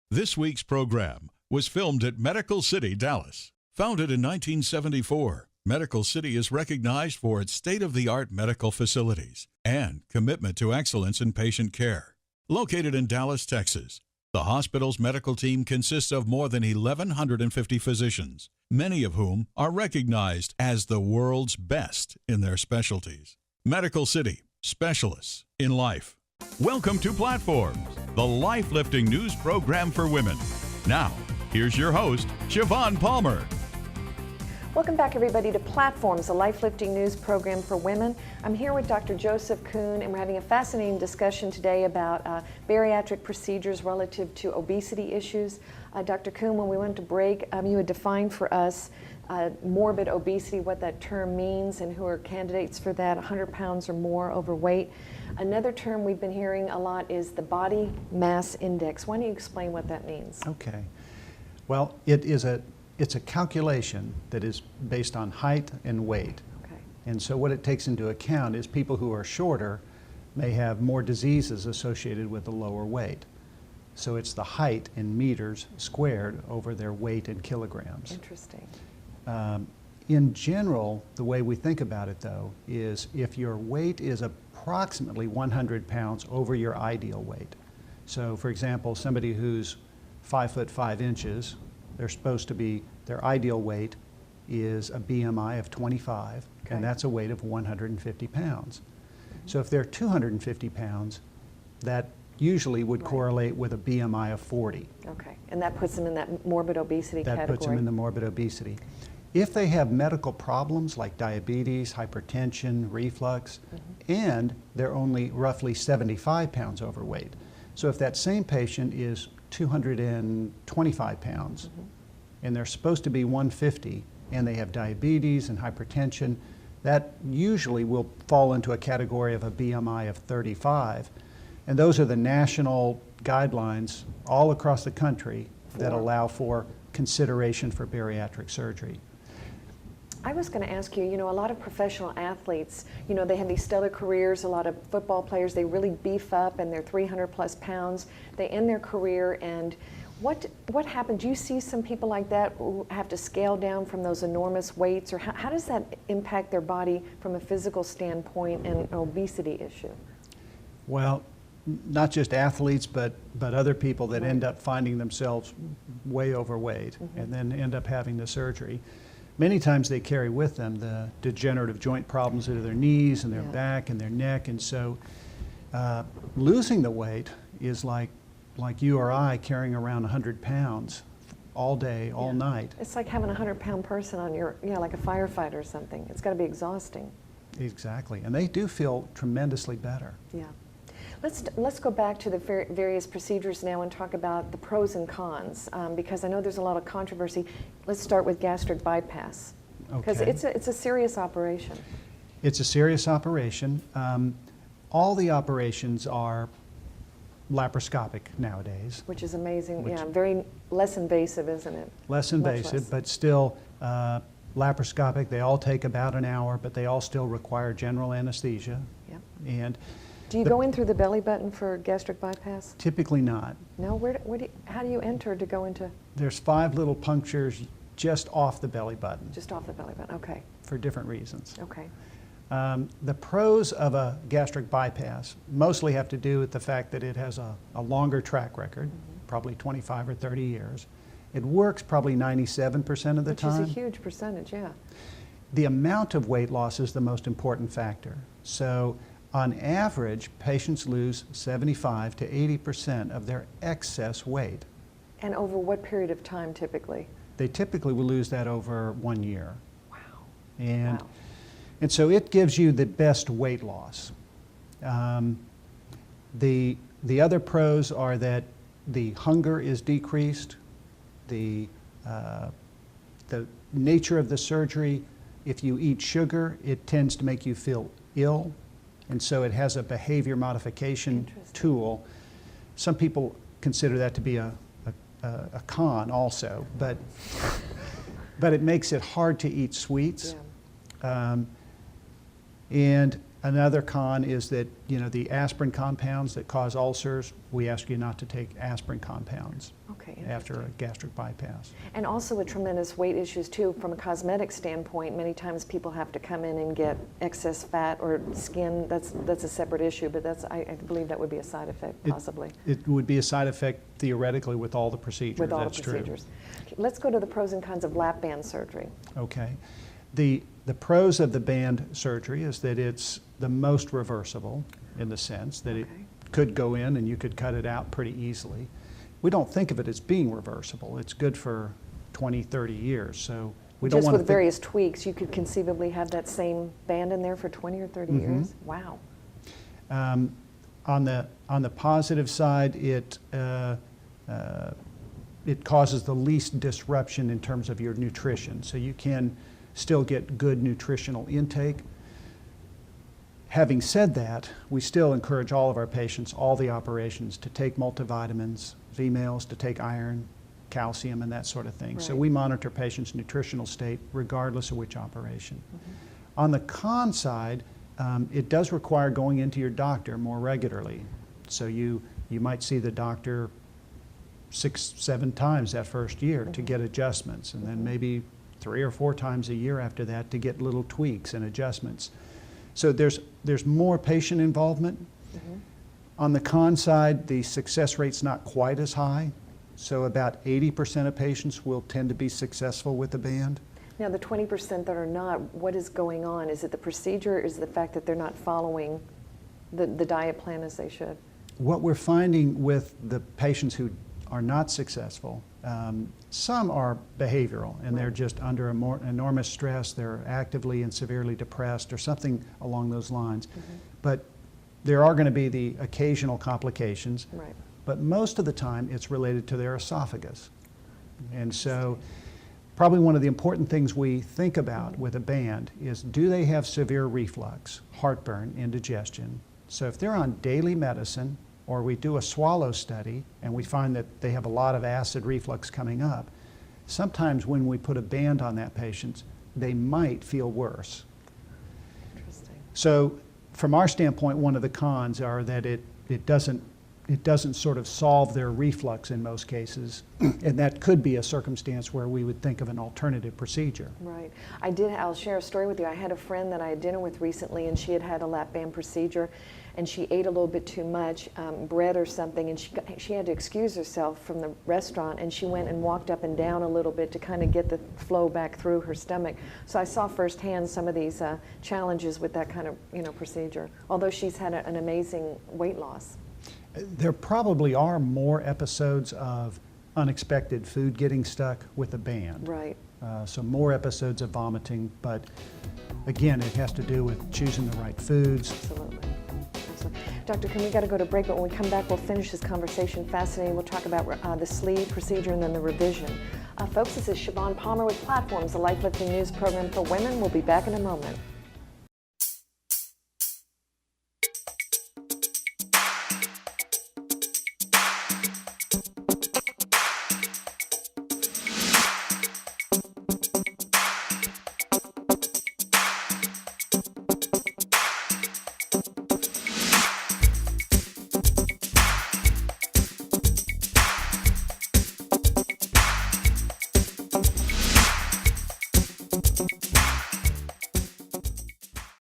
This week's program was filmed at Medical City, Dallas. Founded in 1974, Medical City is recognized for its state-of-the-art medical facilities and commitment to excellence in patient care. Located in Dallas, Texas, the hospital's medical team consists of more than 1,150 physicians, many of whom are recognized as the world's best in their specialties. Medical City, specialists in life. Welcome to Platforms, the life-lifting news program for women. Now, here's your host, Siobhan Palmer. Welcome back, everybody, to Platforms, a life-lifting news program for women. I'm here with Dr. Joseph Kuhn, and we're having a fascinating discussion today about bariatric procedures relative to obesity issues. Dr. Kuhn, when we went to break, you had defined for us morbid obesity, what that term means, and who are candidates for that, 100 pounds or more overweight. Another term we've been hearing a lot is the body mass index. Why don't you explain what that means? Okay. Well, it's a calculation that is based on height and weight. Okay. And so what it takes into account is people who are shorter may have more diseases associated with the lower weight. So it's the height in meters squared over their weight in kilograms. Interesting. In general, the way we think about it, though, is if your weight is approximately 100 pounds over your ideal weight. So, for example, somebody who's 5 foot 5 inches, they're supposed to be, their ideal weight is a BMI of 25, okay, and that's a weight of 150 pounds. So if they're 250 pounds, that usually would right, correlate with a BMI of 40. Okay, and that puts them in that morbid obesity That category. puts them in the morbid obesity. If they have medical problems like diabetes, hypertension, reflux, and they're only roughly 75 pounds overweight. So if that same patient is 225 pounds and they're supposed to be 150 and they have diabetes and hypertension, that usually will fall into a category of a BMI of 35. And those are the national guidelines all across the country that allow for consideration for bariatric surgery. I was going to ask you, a lot of professional athletes, they have these stellar careers. A lot of football players, they really beef up and they're 300 plus pounds. They end their career, and what happens? Do you see some people like that who have to scale down from those enormous weights, or how does that impact their body from a physical standpoint and an obesity issue? Well, not just athletes, but other people that right, end up finding themselves way overweight and then end up having the surgery. Many times they carry with them the degenerative joint problems in their knees and their back and their neck, and so losing the weight is like you or I carrying around 100 pounds all day, all night. It's like having a 100-pound person on your, like a firefighter or something. It's got to be exhausting. Exactly, and they do feel tremendously better. Yeah. Let's go back to the various procedures now and talk about the pros and cons, because I know there's a lot of controversy. Let's start with gastric bypass, because Okay. it's a serious operation. It's a serious operation. All the operations are laparoscopic nowadays. Which is amazing. Very less invasive, isn't it? Less Much invasive, less. but still laparoscopic. They all take about an hour, but they all still require general anesthesia. Yep. And Do you go in through the belly button for gastric bypass? typically not. No. How do you enter to go into? There's 5 little punctures just off the belly button Just off the belly button. Okay. for different reasons. Okay. The pros of a gastric bypass mostly have to do with the fact that it has a longer track record, probably 25 or 30 years. It works probably 97% of the time. Which is a huge percentage, yeah. The amount of weight loss is the most important factor. So on average, patients lose 75 to 80% of their excess weight. And over what period of time typically? They typically will lose that over 1 year. Wow. And, Wow. and so it gives you the best weight loss. The other pros are that the hunger is decreased, the nature of the surgery, if you eat sugar, it tends to make you feel ill, and so it has a behavior modification tool. Some people consider that to be a con also, but it makes it hard to eat sweets. Yeah. And Another con is that, the aspirin compounds that cause ulcers, we ask you not to take aspirin compounds Okay, after a interesting. gastric bypass. And also with tremendous weight issues too, from a cosmetic standpoint, many times people have to come in and get excess fat or skin. That's a separate issue, but I believe that would be a side effect possibly. It would be a side effect theoretically with all the procedures. With all That's the procedures. Okay, let's go to the pros and cons of lap band surgery. Okay. The pros of the band surgery is that it's the most reversible in the sense that it Okay. could go in and you could cut it out pretty easily. We don't think of it as being reversible. It's good for 20, 30 years. So we don't Just want to with various tweaks, you could conceivably have that same band in there for 20 or 30 years? Wow. On the positive side, it causes the least disruption in terms of your nutrition. So you can still get good nutritional intake. Having said that, we still encourage all of our patients, all the operations, to take multivitamins, females to take iron, calcium, and that sort of thing. So Right. we monitor patients' nutritional state regardless of which operation. On the con side, it does require going into your doctor more regularly. So you might see the doctor 6, 7 times that first year to get adjustments, and then maybe 3 or 4 times a year after that to get little tweaks and adjustments. So there's more patient involvement. On the con side, the success rate's not quite as high. So about 80% of patients will tend to be successful with the band. Now, the 20% that are not, what is going on? Is it the procedure? Is it the fact that they're not following the diet plan as they should? What we're finding with the patients who are not successful, some are behavioral and they're just under enormous stress, they're actively and severely depressed or something along those lines. But there are going to be the occasional complications, Right. but most of the time it's related to their esophagus. And so probably one of the important things we think about with a band is, do they have severe reflux, heartburn, indigestion? So if they're on daily medicine, or we do a swallow study and we find that they have a lot of acid reflux coming up, sometimes when we put a band on that patient, they might feel worse. Interesting. So from our standpoint, one of the cons are that it doesn't sort of solve their reflux in most cases, and that could be a circumstance where we would think of an alternative procedure. Right. I'll share a story with you. I had a friend that I had dinner with recently, and she had had a lap band procedure, and she ate a little bit too much bread or something, and she had to excuse herself from the restaurant, and she went and walked up and down a little bit to kind of get the flow back through her stomach. So I saw firsthand some of these challenges with that kind of procedure, although she's had an amazing weight loss. There probably are more episodes of unexpected food getting stuck with a band. Right. So more episodes of vomiting, but again, it has to do with choosing the right foods. Absolutely. Dr. Kuhn, we got to go to break, but when we come back, we'll finish this conversation. Fascinating. We'll talk about the sleeve procedure and then the revision. Folks, this is Siobhan Palmer with Platforms, a life-lifting news program for women. We'll be back in a moment.